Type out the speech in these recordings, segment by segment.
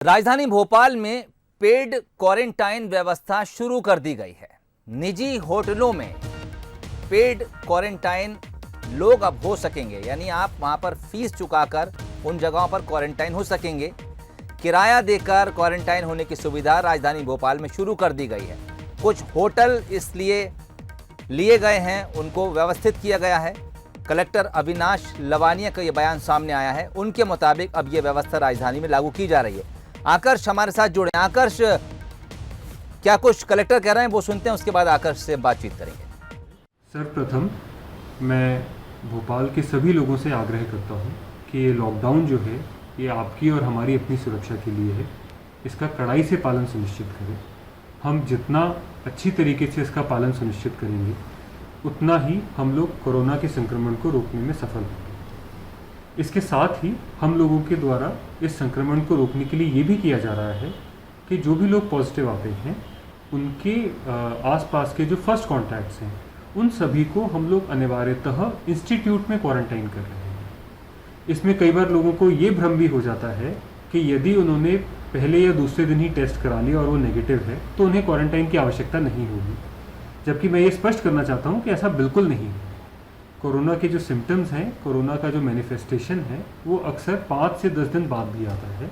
राजधानी भोपाल में paid quarantine व्यवस्था शुरू कर दी गई है। निजी होटलों में पेड क्वारंटाइन लोग अब हो सकेंगे, यानी आप वहां पर फीस चुकाकर उन जगहों पर क्वारंटाइन हो सकेंगे। किराया देकर क्वारंटाइन होने की सुविधा राजधानी भोपाल में शुरू कर दी गई है। कुछ होटल इसलिए लिए गए हैं, उनको व्यवस्थित किया गया है। कलेक्टर अविनाश लवानिया का यह बयान सामने आया है। उनके मुताबिक अब यह व्यवस्था राजधानी में लागू की जा रही है। आकर्ष हमारे साथ जुड़े। आकर्ष, क्या कुछ कलेक्टर कह रहे हैं वो सुनते हैं, उसके बाद आकर्ष से बातचीत करेंगे। सर्वप्रथम मैं भोपाल के सभी लोगों से आग्रह करता हूं कि ये लॉकडाउन जो है ये आपकी और हमारी अपनी सुरक्षा के लिए है। इसका कड़ाई से पालन सुनिश्चित करें। हम जितना अच्छी तरीके से इसका पालन सुनिश्चित करेंगे उतना ही हम लोग कोरोना के संक्रमण को रोकने में सफल होंगे। इसके साथ ही हम लोगों के द्वारा इस संक्रमण को रोकने के लिए ये भी किया जा रहा है कि जो भी लोग पॉजिटिव आते हैं उनके आसपास के जो फर्स्ट कॉन्टैक्ट्स हैं उन सभी को हम लोग अनिवार्यतः इंस्टीट्यूट में क्वारंटाइन कर रहे हैं। इसमें कई बार लोगों को ये भ्रम भी हो जाता है कि यदि उन्होंने पहले या दूसरे दिन ही टेस्ट करा लिया और वो नेगेटिव है तो उन्हें क्वारंटाइन की आवश्यकता नहीं होगी, जबकि मैं ये स्पष्ट करना चाहता हूँ कि ऐसा बिल्कुल नहीं है। कोरोना के जो सिम्टम्स हैं, कोरोना का जो मैनिफेस्टेशन है वो अक्सर 5 से 10 दिन बाद भी आता है।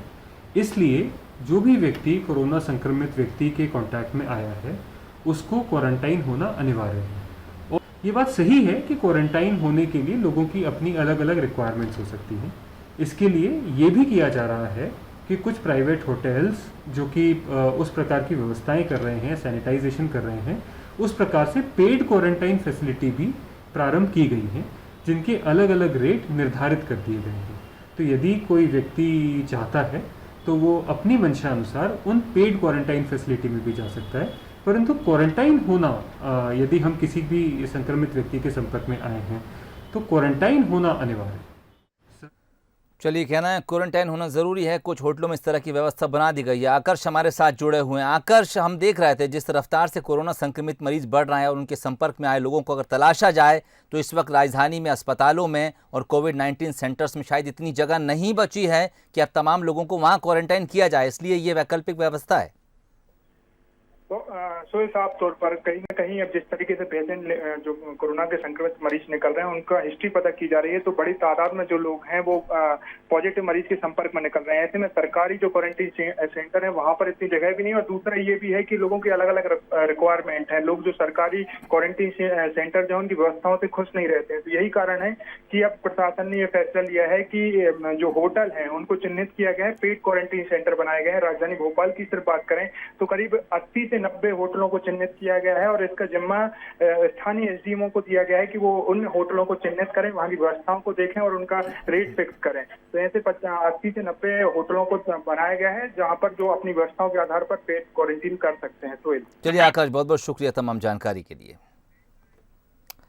इसलिए जो भी व्यक्ति कोरोना संक्रमित व्यक्ति के कांटेक्ट में आया है उसको क्वारंटाइन होना अनिवार्य है। और ये बात सही है कि क्वारंटाइन होने के लिए लोगों की अपनी अलग अलग रिक्वायरमेंट्स हो सकती हैं। इसके लिए ये भी किया जा रहा है कि कुछ प्राइवेट होटल्स जो कि उस प्रकार की व्यवस्थाएं कर रहे हैं, सैनिटाइजेशन कर रहे हैं, उस प्रकार से पेड क्वारंटाइन फैसिलिटी भी प्रारंभ की गई हैं, जिनके अलग अलग रेट निर्धारित कर दिए गए हैं। तो यदि कोई व्यक्ति चाहता है तो वो अपनी मंशा अनुसार उन पेड क्वारंटाइन फैसिलिटी में भी जा सकता है, परंतु क्वारंटाइन होना, यदि हम किसी भी संक्रमित व्यक्ति के संपर्क में आए हैं तो क्वारंटाइन होना अनिवार्य है। चलिए, कहना है क्वारंटाइन होना जरूरी है। कुछ होटलों में इस तरह की व्यवस्था बना दी गई है। आकर्ष हमारे साथ जुड़े हुए हैं। आकर्ष, हम देख रहे थे जिस रफ्तार से कोरोना संक्रमित मरीज बढ़ रहे हैं और उनके संपर्क में आए लोगों को अगर तलाशा जाए तो इस वक्त राजधानी में अस्पतालों में और कोविड-19 सेंटर्स में शायद इतनी जगह नहीं बची है कि अब तमाम लोगों को वहां क्वारंटाइन किया जाए, इसलिए ये वैकल्पिक व्यवस्था है। तो साफ तौर पर कहीं ना कहीं अब जिस तरीके से पेशेंट जो कोरोना के संक्रमित मरीज निकल रहे हैं उनका हिस्ट्री पता की जा रही है, तो बड़ी तादाद में जो लोग हैं वो पॉजिटिव मरीज के संपर्क में निकल रहे हैं। ऐसे में सरकारी जो क्वारंटीन सेंटर है वहां पर इतनी जगह भी नहीं, और दूसरा ये भी है कि लोगों की अलग अलग रिक्वायरमेंट है। लोग जो सरकारी क्वारंटीन सेंटर जो उनकी व्यवस्थाओं से खुश नहीं रहते हैं, तो यही कारण है कि अब प्रशासन ने यह फैसला लिया है कि जो होटल है उनको चिन्हित किया गया है, पेड क्वारंटीन सेंटर बनाए गए हैं। राजधानी भोपाल की सिर्फ बात करें तो करीब 80 से 90 होटलों को चिन्हित किया गया है और इसका जिम्मा स्थानीय एसडीएमओ को दिया गया है कि वो उन होटलों को चिन्हित करें, वहां की व्यवस्थाओं को देखें और उनका रेट फिक्स करें। तो ऐसे 80 से 90 होटलों को बनाया गया है जहां पर जो अपनी व्यवस्थाओं के आधार पर पेड क्वारंटीन कर सकते हैं। तो चलिए आकाश, बहुत बहुत शुक्रिया तमाम जानकारी के लिए।